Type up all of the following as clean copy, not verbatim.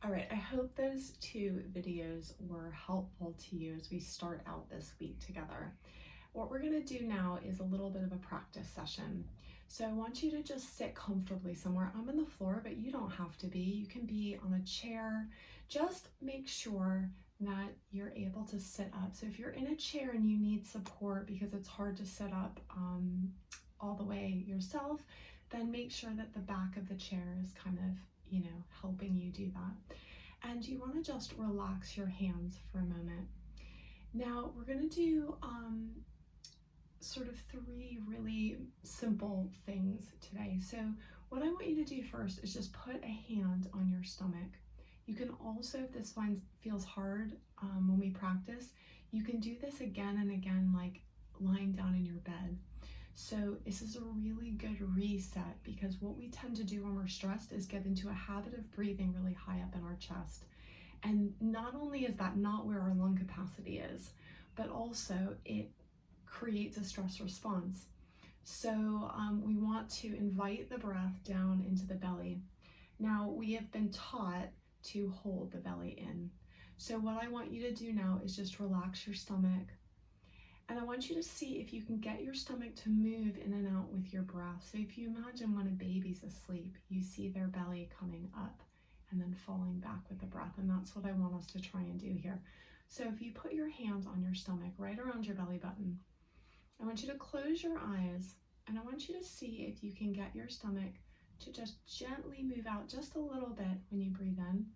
All right, I hope those two videos were helpful to you as we start out this week together. What we're gonna do now is a little bit of a practice session. So I want you to just sit comfortably somewhere. I'm on the floor, but you don't have to be. You can be on a chair. Just make sure that you're able to sit up. So if you're in a chair and you need support because it's hard to sit up all the way yourself, then make sure that the back of the chair is kind of, helping you do that. And you want to just relax your hands for a moment. Now we're going to do sort of three really simple things today. So what I want you to do first is just put a hand on your stomach. You can also, if this one feels hard when we practice, you can do this again and again, like lying down in your bed. So this is a really good reset, because what we tend to do when we're stressed is get into a habit of breathing really high up in our chest. And not only is that not where our lung capacity is, but also it creates a stress response. So we want to invite the breath down into the belly. Now, we have been taught to hold the belly in. So what I want you to do now is just relax your stomach. And I want you to see if you can get your stomach to move in and out with your breath. So if you imagine when a baby's asleep, you see their belly coming up and then falling back with the breath. And that's what I want us to try and do here. So if you put your hand on your stomach, right around your belly button, I want you to close your eyes, and I want you to see if you can get your stomach to just gently move out just a little bit when you breathe in,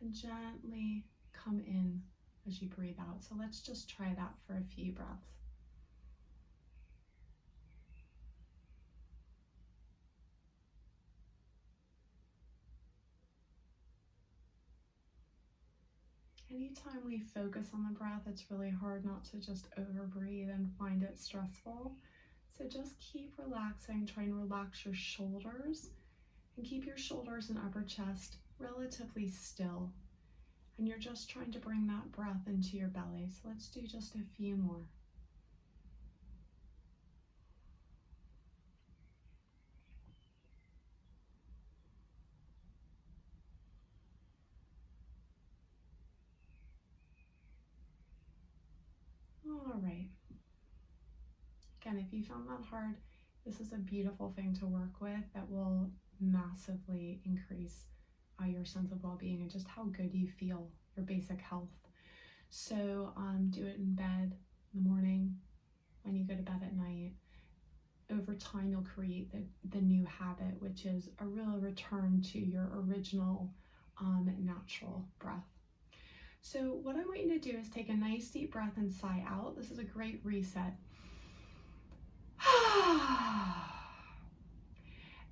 and gently come in as you breathe out. So let's just try that for a few breaths. Anytime we focus on the breath, it's really hard not to just overbreathe and find it stressful. So just keep relaxing, try and relax your shoulders, and keep your shoulders and upper chest relatively still. And you're just trying to bring that breath into your belly. So let's do just a few more. All right. Again, if you found that hard, this is a beautiful thing to work with that will massively increase your sense of well-being and just how good you feel, your basic health. So do it in bed in the morning, when you go to bed at night. Over time, you'll create the new habit, which is a real return to your original natural breath. So what I want you to do is take a nice deep breath and sigh out. This is a great reset.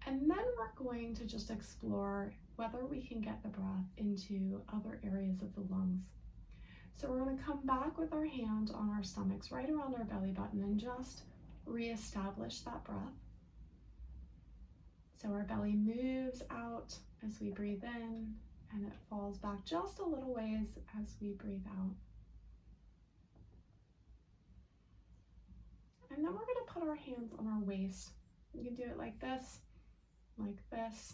And then we're going to just explore whether we can get the breath into other areas of the lungs. So we're going to come back with our hand on our stomachs, right around our belly button, and just reestablish that breath. So our belly moves out as we breathe in, and it falls back just a little ways as we breathe out. And then we're going to put our hands on our waist. You can do it like this, like this,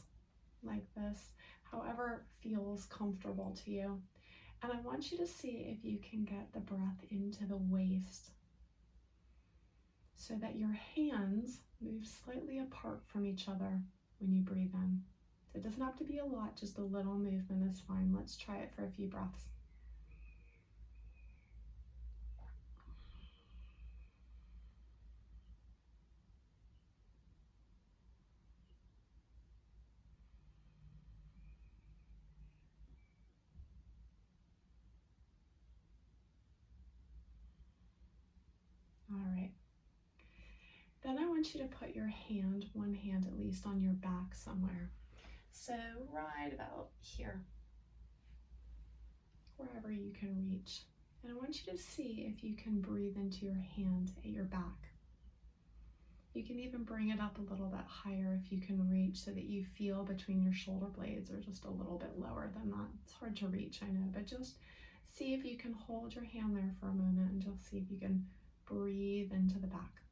like this, however feels comfortable to you. And I want you to see if you can get the breath into the waist so that your hands move slightly apart from each other when you breathe in. So it doesn't have to be a lot, just a little movement is fine. Let's try it for a few breaths. All right. Then I want you to put your hand, one hand at least, on your back somewhere. So right about here, wherever you can reach. And I want you to see if you can breathe into your hand at your back. You can even bring it up a little bit higher if you can reach, so that you feel between your shoulder blades or just a little bit lower than that. It's hard to reach, I know, but just see if you can hold your hand there for a moment and just see if you can breathe into the back.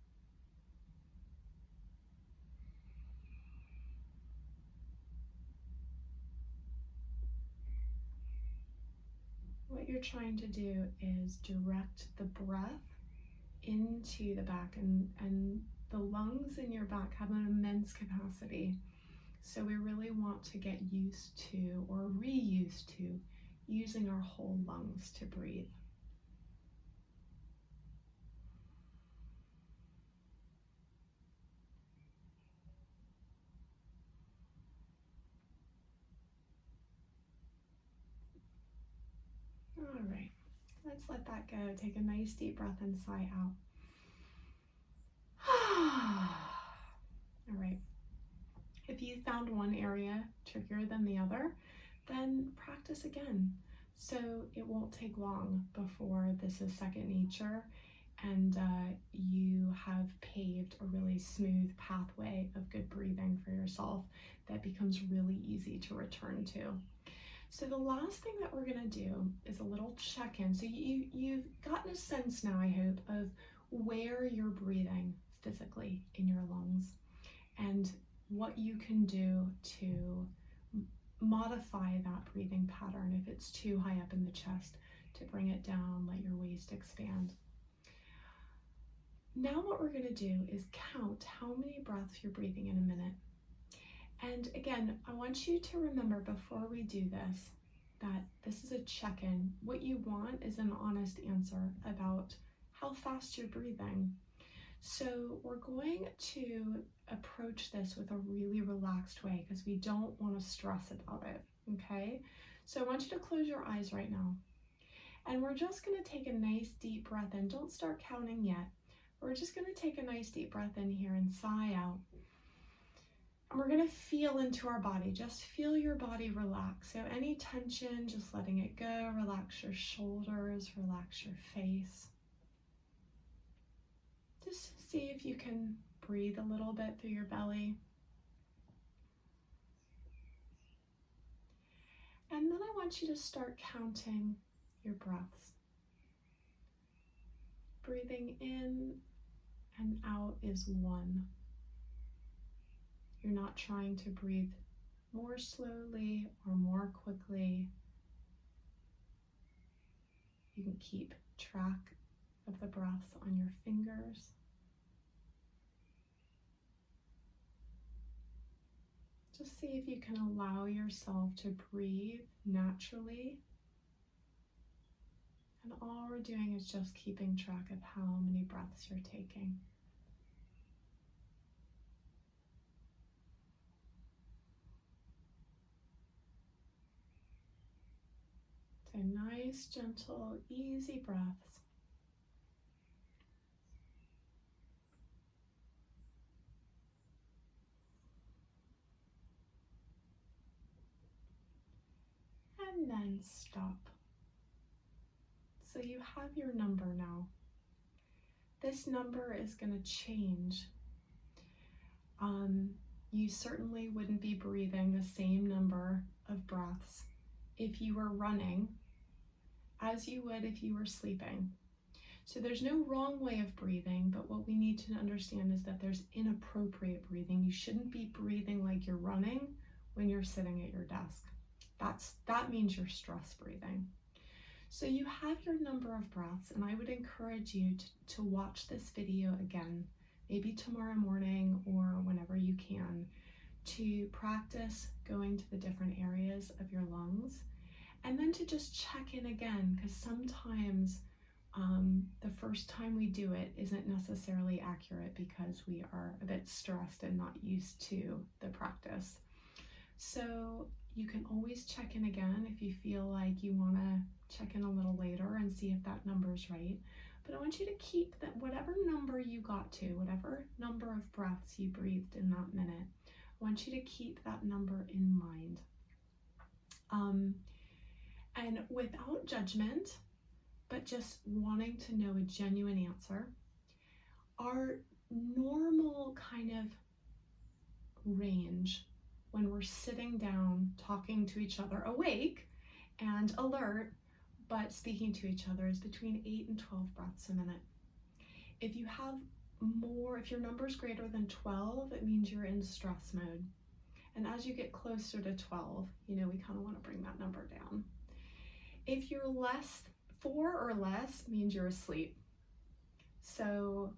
you're trying to do is direct the breath into the back, and the lungs in your back have an immense capacity. So we really want to get used to, or re-used to, using our whole lungs to breathe. All right, let's let that go. Take a nice deep breath and sigh out. All right. If you found one area trickier than the other, then practice again. So it won't take long before this is second nature and you have paved a really smooth pathway of good breathing for yourself that becomes really easy to return to. So the last thing that we're going to do is a little check-in. So you've gotten a sense now, I hope, of where you're breathing physically in your lungs and what you can do to modify that breathing pattern if it's too high up in the chest, to bring it down, let your waist expand. Now what we're going to do is count how many breaths you're breathing in a minute. And again, I want you to remember before we do this that this is a check-in. What you want is an honest answer about how fast you're breathing. So we're going to approach this with a really relaxed way because we don't want to stress about it, okay? So I want you to close your eyes right now. And we're just going to take a nice deep breath in. Don't start counting yet. We're just going to take a nice deep breath in here and sigh out. And we're going to feel into our body. Just feel your body relax. So any tension, just letting it go. Relax your shoulders, relax your face. Just see if you can breathe a little bit through your belly. And then I want you to start counting your breaths. Breathing in and out is 1. You're not trying to breathe more slowly or more quickly. You can keep track of the breaths on your fingers. Just see if you can allow yourself to breathe naturally. And all we're doing is just keeping track of how many breaths you're taking. So nice, gentle, easy breaths. And then stop. So you have your number now. This number is going to change. You certainly wouldn't be breathing the same number of breaths if you were running as you would if you were sleeping. So there's no wrong way of breathing, but what we need to understand is that there's inappropriate breathing. You shouldn't be breathing like you're running when you're sitting at your desk. That means you're stress breathing. So you have your number of breaths, and I would encourage you to watch this video again, maybe tomorrow morning or whenever you can, to practice going to the different areas of your lungs, and then to just check in again, because sometimes the first time we do it isn't necessarily accurate because we are a bit stressed and not used to the practice. So you can always check in again if you feel like you want to check in a little later and see if that number is right. But I want you to keep that, whatever number you got to, whatever number of breaths you breathed in that minute, I want you to keep that number in mind. And without judgment, but just wanting to know a genuine answer, our normal kind of range when we're sitting down talking to each other, awake and alert, but speaking to each other, is between 8 and 12 breaths a minute. If you have more, if your number is greater than 12, it means you're in stress mode. And as you get closer to 12, we kind of want to bring that number down. If you're less, 4 or less means you're asleep. So,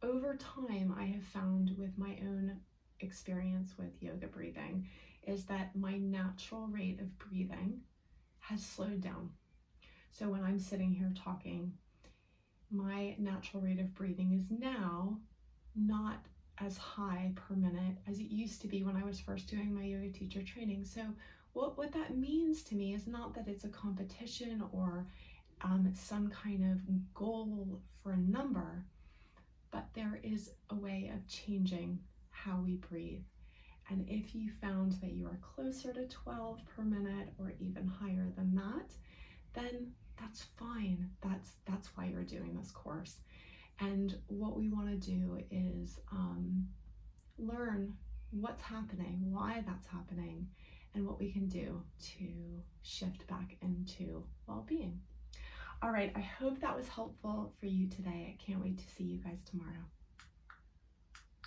over time, I have found with my own experience with yoga breathing is that my natural rate of breathing has slowed down. So when I'm sitting here talking, my natural rate of breathing is now not as high per minute as it used to be when I was first doing my yoga teacher training. So what that means to me is not that it's a competition or some kind of goal for a number, but there is a way of changing how we breathe. And if you found that you are closer to 12 per minute or even higher than that, then that's fine. That's why you're doing this course. And what we want to do is learn what's happening, why that's happening, and what we can do to shift back into well-being. All right, I hope that was helpful for you today. I can't wait to see you guys tomorrow.